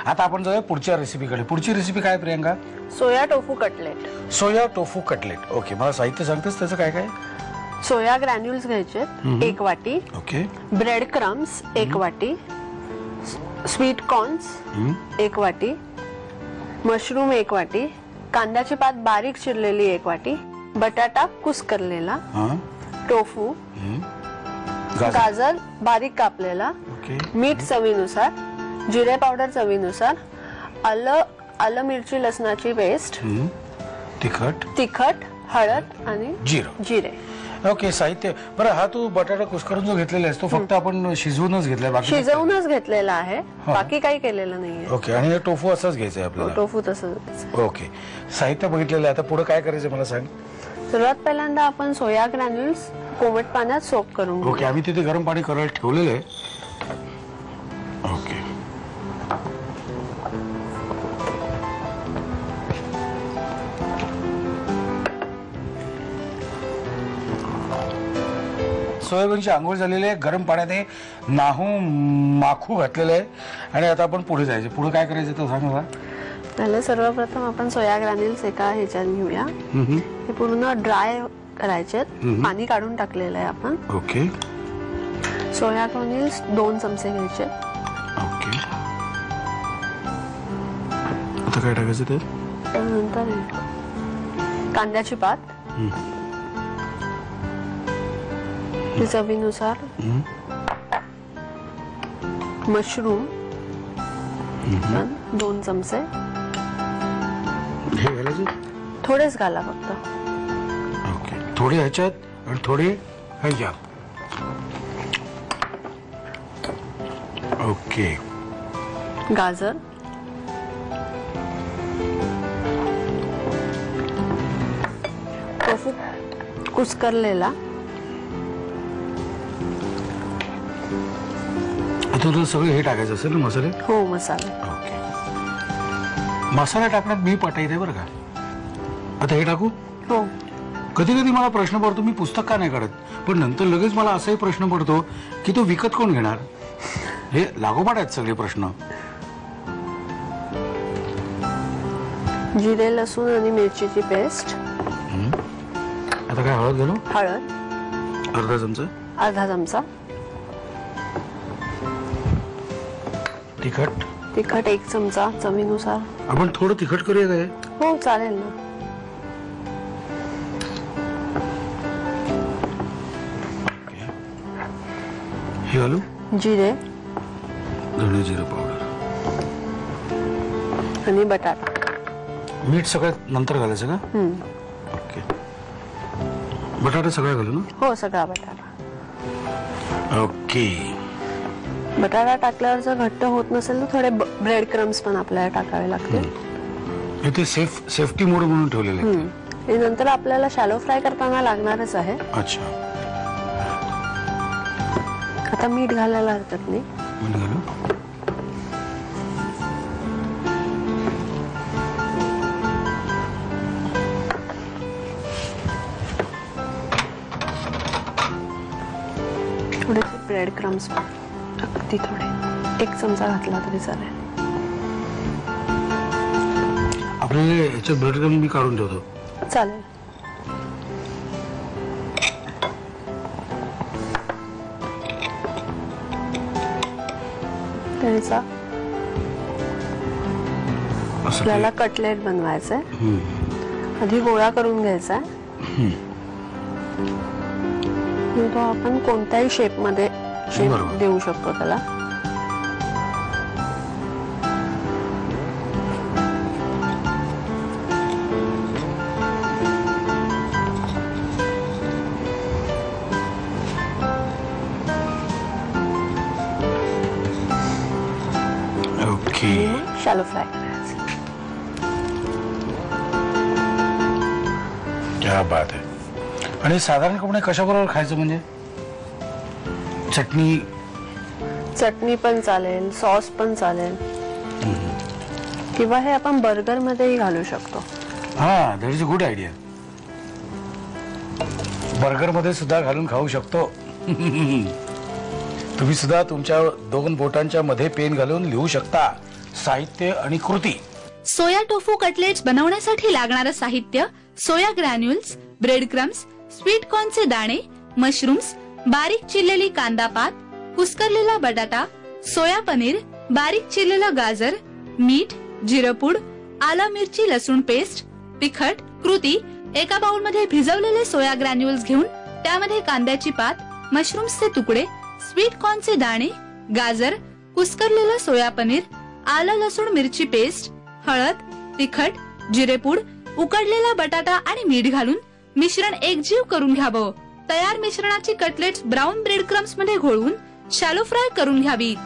आता आपण जाऊया पुढच्या रेसिपीकडे. पुढची रेसिपी काय प्रियंका? सोया टोफू कटलेट. सोया टोफू कटलेट. ओके, मला साहित्य सांगतेस त्याचं काय काय? सोया ग्रॅन्युल्स घ्यायचे 1 वाटी. ओके. ब्रेड क्रम्स 1 वाटी. स्वीट कॉर्न्स 1 वाटी. मशरूम 1 वाटी. कांद्याची पात बारीक चिरलेली 1 वाटी. बटाटा कुस्करलेला. टोफू. गाजर बारीक कापलेला. मीठ चवीनुसार. जिरे पावडर चवीनुसार. आलं मिरची लसणाची पेस्ट. तिखट हळद आणि जिरे. ओके. साहित्य बरं, हा तू बटाटा कुस्करून जो घेतलेला आहे तो फक्त आपण शिजवूनच घेतलाय? बाकी शिजवूनच घेतलेला आहे, बाकी काही केलेलं नाहीये. ओके. आणि टोफू असंच घ्यायचंय आपल्याला? टोफू तसंच. ओके. साहित्य बघितलेलं आहे, आता पुढे काय करायचं मला सांग. सर्वात पहिल्यांदा आपण सोया ग्रॅन्युल्स कोमट पाण्यात सोक करून घेऊ. ओके. आम्ही तिथे गरम पाणी करायला ठेवलेलं आहे. ओके. सोयाबीनची आंघोळ झालेली आहे, गरम पाण्याने माखू घातलेलं आहे आणि आता आपण पुढे जायचं. पुढे काय करायचं तर सांग मला. पहिले सर्वप्रथम आपण सोया ग्रॅन्युल्स एका ह्याच्यात घेऊया. हे पूर्ण ड्राय करायचे, पाणी काढून टाकलेलं आहे आपण. ओके. सोया ग्रॅन्युल्स 2 चमचे घ्यायचे. ओके. आता काय टाकायचं ते? नंतर कांद्याची पात चवीनुसार. मशरूम 2 चमचे. हे घालायचे? थोडेच घाला फक्त. ओके. थोडे ह्याच्यात आणि थोडे ह्याच्यात. ओके. गाजर. टोफू कुस्करलेला. आता सगळे हे टाकायचं असेल ना मसाले? हो, मसाले. ओके. मसाला टाकण्यात मी पटायते बरं का. आता हे टाकू? हो. कधी कधी मला प्रश्न पडतो, मी पुस्तक का नाही काढत, पण नंतर लगेच मला असाही प्रश्न पडतो की तो विकत कोण घेणार. हे लागोपाठ आहेत सगळे प्रश्न. जिरे लसूण आणि मिरचीची पेस्ट. आता काय हळद घालू? हळद अर्धा चमचा. तिखट 1 चमचा चवीनुसार. आपण थोडं तिखट करूया काय? हो, चालेल ना. हे घालू? जिरे. धने जिरे पावडर आणि बटाटा. मीठ सगळ्यात नंतर घालायचं का? ओके. बटाटा सगळा घालू ना? हो, सगळा बटाटा. ओके. बटाटा टाकल्यावर जर घट्ट होत नसेल तर थोडे ब्रेड क्रम्स पण आपल्याला टाकावे लागतील. इथे सेफ्टी मोड म्हणून ठेवलेले आहेत. हे नंतर आपल्याला शॅलो फ्राय करताना लागणारच आहे. अच्छा. आता मीठ घालायला हरकत नाही. मीठ घालू? थोडेसे ब्रेड क्रम्स अगदी थोडे 1 चमचा घातला तरी चालेल. आपल्याला याचे ब्रेड क्रम्स मी काढून ठेवतो. चालेल. त्याचा आपल्याला कटलेट बनवायचंय. आधी गोळा करून घ्यायचा. तो आपण कोणत्याही शेप मध्ये देऊ शकतो त्याला. ओके. शॅलो फ्राय करायचं. क्या बात आहे. आणि साधारणपणे कशाबरोबर खायचं म्हणजे? चटणी पण चालेल, सॉस पण चालेल, किंवा हे आपण बर्गर मध्येही घालू शकतो. हा, that is a good idea. Burger मध्ये सुद्धा घालून खाऊ शकतो. तुम्ही सुद्धा तुमच्या 2 बोटांच्या मध्ये पेन घालून लिहू शकता. साहित्य आणि कृती. सोया टोफू कटलेट्स बनवण्यासाठी लागणारं साहित्य: सोया ग्रॅन्युल्स, ब्रेड क्रम्स, स्वीट कॉर्नचे दाणे, मशरूम्स, बारीक चिरलेली कांदा पात, कुस्करलेला बटाटा, सोया पनीर, बारीक चिरलेलं गाजर, मीठ, जिरपूड, आलं मिरची लसूण पेस्ट, तिखट. कृती: एका बाउलमध्ये भिजवलेले सोया ग्रॅन्युल्स घेऊन त्यामध्ये कांद्याची पात, मशरूम्सचे तुकडे, स्वीट कॉर्नचे दाणे, गाजर, कुस्करलेलं सोया पनीर, आलं लसूण मिरची पेस्ट, हळद, तिखट, जिरेपूड, उकडलेला बटाटा आणि मीठ घालून मिश्रण एकजीव करून घ्यावं. तयार मिश्रणाची कटलेट्स ब्राऊन ब्रेड क्रम्स मध्ये घोळवून शॅलो फ्राय करून घ्यावीत.